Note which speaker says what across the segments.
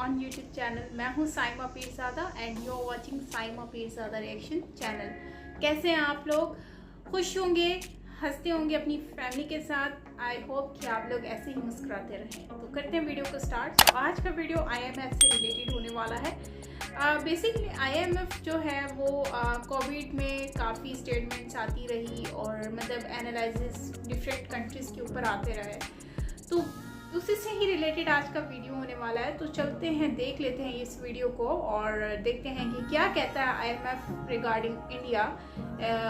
Speaker 1: On YouTube channel. मैं हूं Saima Peerzada and you are watching Saima Peerzada reaction channel. कैसे हैं आप लोग? खुश होंगे, हंसते होंगे अपनी फैमिली के साथ। आई होप कि आप लोग ऐसे ही मुस्कुराते रहें। तो करते हैं वीडियो को स्टार्ट। तो आज का वीडियो IMF से रिलेटेड होने वाला है। बेसिकली IMF जो है वो कोविड में काफ़ी स्टेटमेंट्स आती रही और मतलब एनालिसिस डिफरेंट कंट्रीज़ के ऊपर आते रहे, तो उसी से ही रिलेटेड आज का वीडियो होने वाला है। तो चलते हैं, देख लेते हैं इस वीडियो को और देखते हैं कि क्या कहता है IMF रिगार्डिंग इंडिया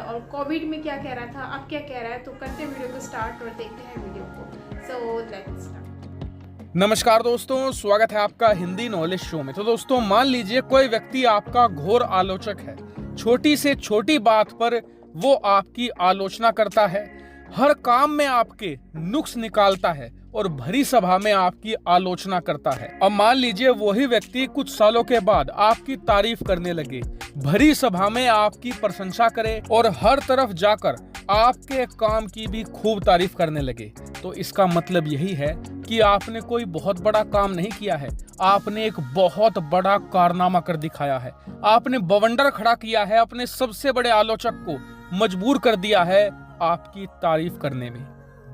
Speaker 1: और कोविड में क्या कह रहा था, अब क्या कह रहा है। तो करते हैं वीडियो को स्टार्ट और देखते हैं वीडियो को। So let's start.
Speaker 2: नमस्कार दोस्तों, स्वागत है आपका हिंदी नॉलेज शो में। तो दोस्तों, मान लीजिए कोई व्यक्ति आपका घोर आलोचक है। छोटी से छोटी बात पर वो आपकी आलोचना करता है, हर काम में आपके नुक्स निकालता है और भरी सभा में आपकी आलोचना करता है। अब मान लीजिए वही व्यक्ति कुछ सालों के बाद आपकी तारीफ करने लगे, भरी सभा में आपकी प्रशंसा करे और हर तरफ जाकर आपके काम की भी खूब तारीफ करने लगे। तो इसका मतलब यही है कि आपने कोई बहुत बड़ा काम नहीं किया है, आपने एक बहुत बड़ा कारनामा कर दिखाया है। आपने बवंडर खड़ा किया है, अपने सबसे बड़े आलोचक को मजबूर कर दिया है आपकी तारीफ करने में।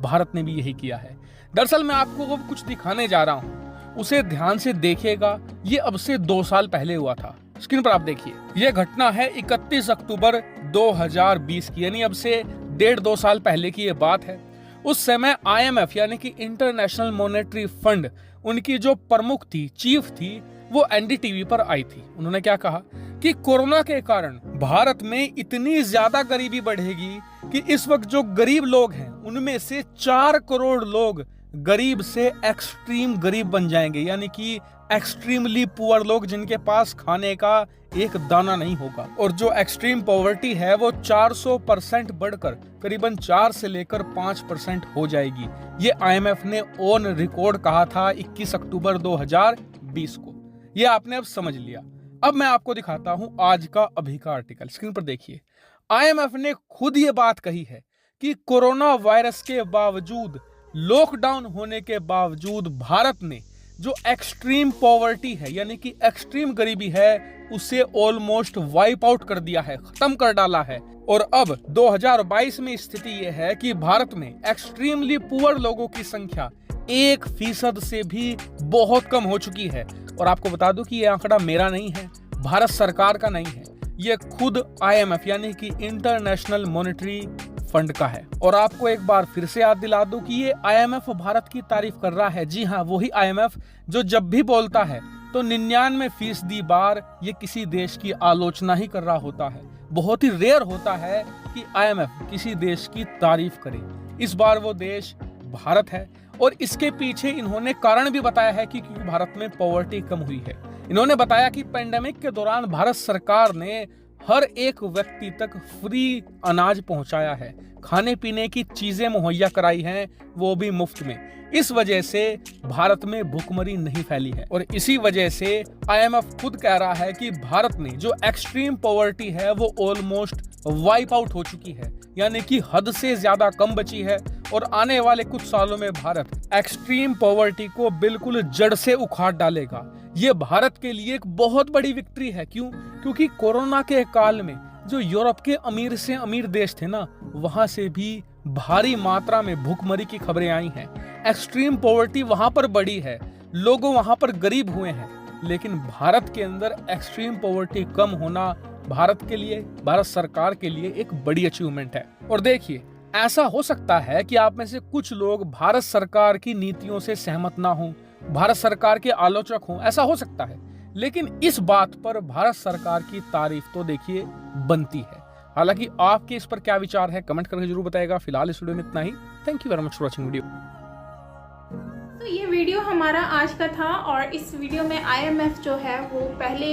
Speaker 2: भारत ने भी यही किया है। दरअसल मैं आपको वो कुछ दिखाने जा रहा हूँ, उसे ध्यान से देखिएगा। ये अब से 2 साल पहले हुआ था। स्क्रीन पर आप देखिए, ये घटना है 31 अक्टूबर 2020 की, यानी अब से 1.5-2 साल पहले की ये बात है। उस समय IMF यानी कि इंटरनेशनल मॉनेटरी फंड, उनकी जो प्रमुख थी, चीफ थी, वो NDTV पर आई थी। उन्होंने क्या कहा कि कोरोना के कारण भारत में इतनी ज्यादा गरीबी बढ़ेगी कि इस वक्त जो गरीब लोग हैं उनमें से 4 करोड़ लोग गरीब से एक्सट्रीम गरीब बन जाएंगे, यानी कि एक्सट्रीमली पुअर लोग, जिनके पास खाने का एक दाना नहीं होगा। और जो एक्सट्रीम पॉवर्टी है वो 400% बढ़कर करीबन 4 से लेकर 5% हो जाएगी। ये IMF ने ऑन रिकॉर्ड कहा था 21 अक्टूबर 2020 को। ये आपने अब समझ लिया। अब मैं आपको दिखाता हूं आज का अभी का आर्टिकल। स्क्रीन पर देखिए, IMF ने खुद ये बात कही है कि कोरोना वायरस के बावजूद, लॉकडाउन होने के बावजूद भारत ने जो एक्सट्रीम पॉवर्टी है यानी कि एक्सट्रीम गरीबी है, उसे ऑलमोस्ट वाइप आउट कर दिया है, खत्म कर डाला है। और अब 2022 में स्थिति यह है कि भारत में एक्सट्रीमली पुअर लोगों की संख्या 1% से भी बहुत कम हो चुकी है। और आपको बता दूं कि यह आंकड़ा मेरा नहीं है, भारत सरकार का नहीं है, ये खुद IMF यानी कि इंटरनेशनल मॉनेटरी फंड का है। और आपको एक बार फिर से याद दिला दूं कि ये IMF भारत की तारीफ कर रहा है। जी हाँ, वही IMF जो जब भी बोलता है तो 99% बार ये किसी देश की आलोचना ही कर रहा होता है। बहुत ही रेयर होता है कि IMF किसी देश की तारीफ करे। इस बार वो देश भारत है और इसके पीछे इन्होंने कारण भी बताया है कि क्योंकि भारत में पॉवर्टी कम हुई है। इन्होंने बताया कि पेंडेमिक के दौरान भारत सरकार ने हर एक व्यक्ति तक फ्री अनाज पहुंचाया है, खाने पीने की चीजें मुहैया कराई हैं, वो भी मुफ्त में। इस वजह से भारत में भूखमरी नहीं फैली है। और इसी वजह से IMF खुद कह रहा है कि भारत में जो एक्सट्रीम पॉवर्टी है वो ऑलमोस्ट वाइप आउट हो चुकी है, यानी कि हद से ज्यादा कम बची है। और आने वाले कुछ सालों में भारत एक्सट्रीम पॉवर्टी को बिल्कुल जड़ से उखाड़ डालेगा। ये भारत के लिए एक बहुत बड़ी विक्ट्री है। क्यों? क्योंकि कोरोना के काल में जो यूरोप के अमीर से अमीर देश थे ना, वहां से भी भारी मात्रा में भूखमरी की खबरें आई हैं। एक्सट्रीम पॉवर्टी वहां पर बढ़ी है, लोग वहां पर गरीब हुए हैं। लेकिन भारत के अंदर एक्सट्रीम पॉवर्टी कम होना भारत के लिए, भारत सरकार के लिए एक बड़ी अचीवमेंट है। और देखिए, ऐसा हो सकता है कि आप में से कुछ लोग भारत सरकार की नीतियों से सहमत ना हो, भारत सरकार के आलोचक हों, ऐसा हो सकता है। लेकिन इस बात पर भारत सरकार की तारीफ तो देखिए बनती है। हालांकि आपके इस पर क्या विचार है, कमेंट करके जरूर बताएगा। फिलहाल इस वीडियो में इतना ही। Thank you very much for watching video.
Speaker 1: तो ये वीडियो हमारा आज का था और इस वीडियो में IMF जो है वो पहले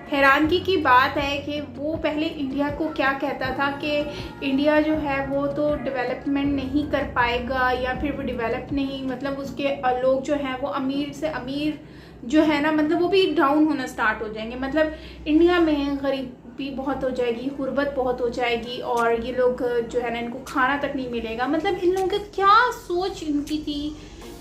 Speaker 1: हैरानगी की बात है कि वो पहले इंडिया को क्या कहता था कि इंडिया जो है वो तो डेवलपमेंट नहीं कर पाएगा या फिर वो डेवलप नहीं, मतलब उसके लोग जो हैं वो अमीर से अमीर जो है ना, मतलब वो भी डाउन होना स्टार्ट हो जाएंगे। मतलब इंडिया में गरीबी बहुत हो जाएगी, गुर्बत बहुत हो जाएगी और ये लोग जो है ना, इनको खाना तक नहीं मिलेगा। मतलब इन लोगों की क्या सोच इनकी थी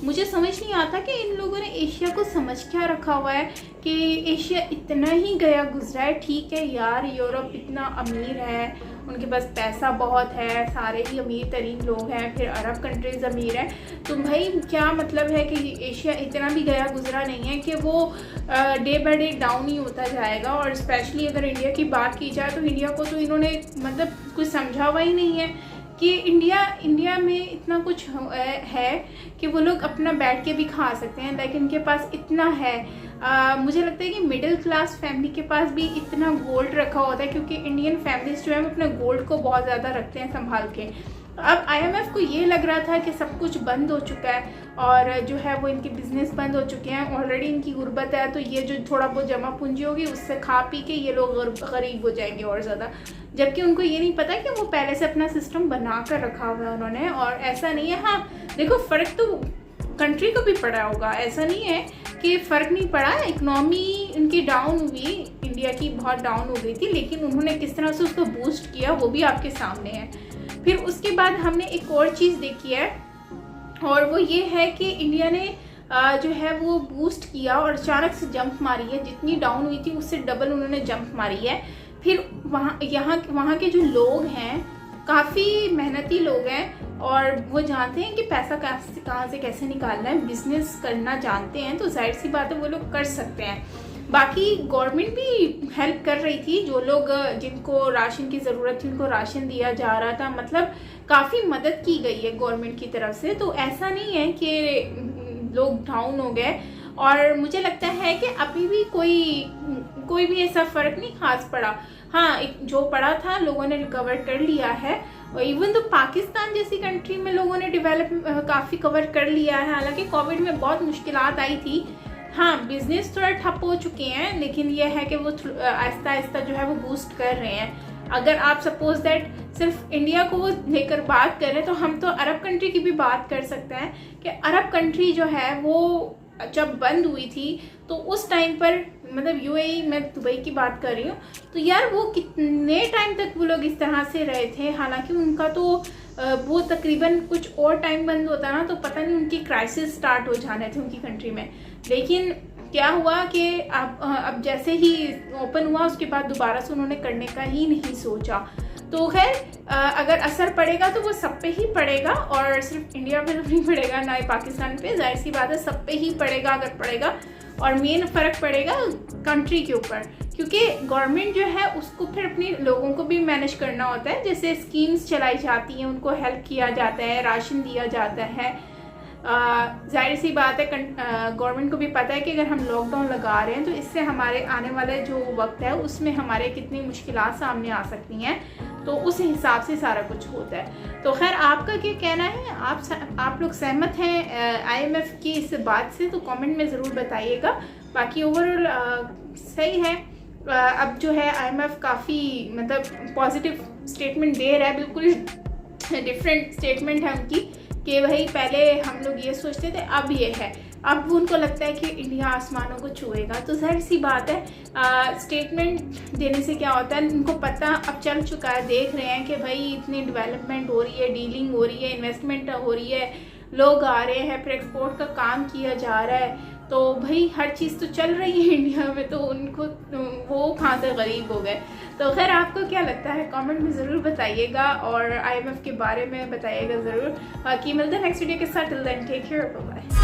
Speaker 1: मुझे समझ नहीं आता कि इन लोगों ने एशिया को समझ क्या रखा हुआ है कि एशिया इतना ही गया गुजरा है। ठीक है यार, यूरोप इतना अमीर है, उनके पास पैसा बहुत है, सारे ही अमीर तरीन लोग हैं, फिर अरब कंट्रीज़ अमीर है, तो भाई क्या मतलब है कि एशिया इतना भी गया गुजरा नहीं है कि वो डे बाय डे डाउन ही होता जाएगा। और स्पेशली अगर इंडिया की बात की जाए तो इंडिया को तो इन्होंने मतलब कुछ समझा हुआ ही नहीं है कि इंडिया में इतना कुछ है कि वो लोग अपना बैठ के भी खा सकते हैं, लेकिन इनके पास इतना है। मुझे लगता है कि मिडिल क्लास फैमिली के पास भी इतना गोल्ड रखा होता है, क्योंकि इंडियन फैमिलीज जो है वो अपने गोल्ड को बहुत ज़्यादा रखते हैं संभाल के। अब IMF को ये लग रहा था कि सब कुछ बंद हो चुका है और जो है वो इनके बिजनेस बंद हो चुके हैं, ऑलरेडी इनकी गुर्बत है, तो ये जो थोड़ा बहुत जमा पूंजी होगी उससे खा पी के ये लोग गरीब हो जाएंगे और ज़्यादा। जबकि उनको ये नहीं पता कि वो पहले से अपना सिस्टम बना कर रखा हुआ है उन्होंने, और ऐसा नहीं है। हाँ देखो, फ़र्क तो कंट्री को भी पड़ा होगा, ऐसा नहीं है कि फ़र्क नहीं पड़ा। इकनॉमी उनकी डाउन हुई, इंडिया की बहुत डाउन हो गई थी, लेकिन उन्होंने किस तरह से उसको बूस्ट किया वो भी आपके सामने है। फिर उसके बाद हमने एक और चीज़ देखी है, और वो ये है कि इंडिया ने जो है वो बूस्ट किया और अचानक से जंप मारी है। जितनी डाउन हुई थी उससे डबल उन्होंने जंप मारी है। फिर वहाँ के जो लोग हैं काफ़ी मेहनती लोग हैं और वो जानते हैं कि पैसा कहाँ से कैसे निकालना है, बिजनेस करना जानते हैं, तो जाहिर सी बात है वो लोग कर सकते हैं। बाकी गवर्नमेंट भी हेल्प कर रही थी, जो लोग जिनको राशन की ज़रूरत थी उनको राशन दिया जा रहा था, मतलब काफ़ी मदद की गई है गवर्नमेंट की तरफ से। तो ऐसा नहीं है कि लोग डाउन हो गए, और मुझे लगता है कि अभी भी कोई भी ऐसा फ़र्क नहीं खास पड़ा। हाँ, जो पड़ा था लोगों ने रिकवर कर लिया है, और इवन तो पाकिस्तान जैसी कंट्री में लोगों ने काफ़ी कवर कर लिया है। हालांकि कोविड में बहुत मुश्किलात आई थी, हाँ बिजनेस थोड़ा ठप हो चुके हैं, लेकिन यह है कि वो आहिस्ता आहिस्ता जो है वो बूस्ट कर रहे हैं। अगर आप सपोज दैट सिर्फ इंडिया को लेकर बात करें, तो हम तो अरब कंट्री की भी बात कर सकते हैं कि अरब कंट्री जो है वो जब बंद हुई थी तो उस टाइम पर, मतलब UAE, मैं दुबई की बात कर रही हूँ, तो यार वो कितने टाइम तक वो लोग इस तरह से रहे थे। हालांकि उनका तो वो तकरीबन कुछ और टाइम बंद होता ना तो पता नहीं उनकी क्राइसिस स्टार्ट हो जाने थे उनकी कंट्री में। लेकिन क्या हुआ कि अब जैसे ही ओपन हुआ उसके बाद दोबारा से उन्होंने करने का ही नहीं सोचा। तो खैर अगर असर पड़ेगा तो वो सब पे ही पड़ेगा, और सिर्फ इंडिया पे नहीं पड़ेगा, ना ही पाकिस्तान पे, जाहिर सी बात है सब पे ही पड़ेगा अगर पड़ेगा। और मेन फ़र्क पड़ेगा कंट्री के ऊपर, क्योंकि गवर्नमेंट जो है उसको फिर अपने लोगों को भी मैनेज करना होता है। जैसे स्कीम्स चलाई जाती हैं, उनको हेल्प किया जाता है, राशन दिया जाता है। जाहिर सी बात है गवर्नमेंट को भी पता है कि अगर हम लॉकडाउन लगा रहे हैं तो इससे हमारे आने वाले जो वक्त है उसमें हमारे कितनी मुश्किलात सामने आ सकती हैं, तो उस हिसाब से सारा कुछ होता है। तो खैर आपका क्या कहना है, आप लोग सहमत हैं IMF की इस बात से, तो कमेंट में ज़रूर बताइएगा। बाकी ओवरऑल सही है। अब जो है IMF काफ़ी मतलब पॉजिटिव स्टेटमेंट दे रहा है, बिल्कुल डिफरेंट स्टेटमेंट है उनकी, कि भाई पहले हम लोग ये सोचते थे, अब ये है, अब उनको लगता है कि इंडिया आसमानों को छुएगा। तो जाहिर सी बात है स्टेटमेंट देने से क्या होता है, उनको पता अब चल चुका है, देख रहे हैं कि भाई इतनी डेवलपमेंट हो रही है, डीलिंग हो रही है, इन्वेस्टमेंट हो रही है, लोग आ रहे हैं, फिर एक्सपोर्ट का काम किया जा रहा है, तो भाई हर चीज़ तो चल रही है इंडिया में, तो उनको वो कहाँ से गरीब हो गए। तो खैर आपको क्या लगता है कमेंट में ज़रूर बताइएगा, और IMF के बारे में बताइएगा ज़रूर। बाकी मिलते हैं नेक्स्ट वीडियो के साथ। Till then take care, bye bye.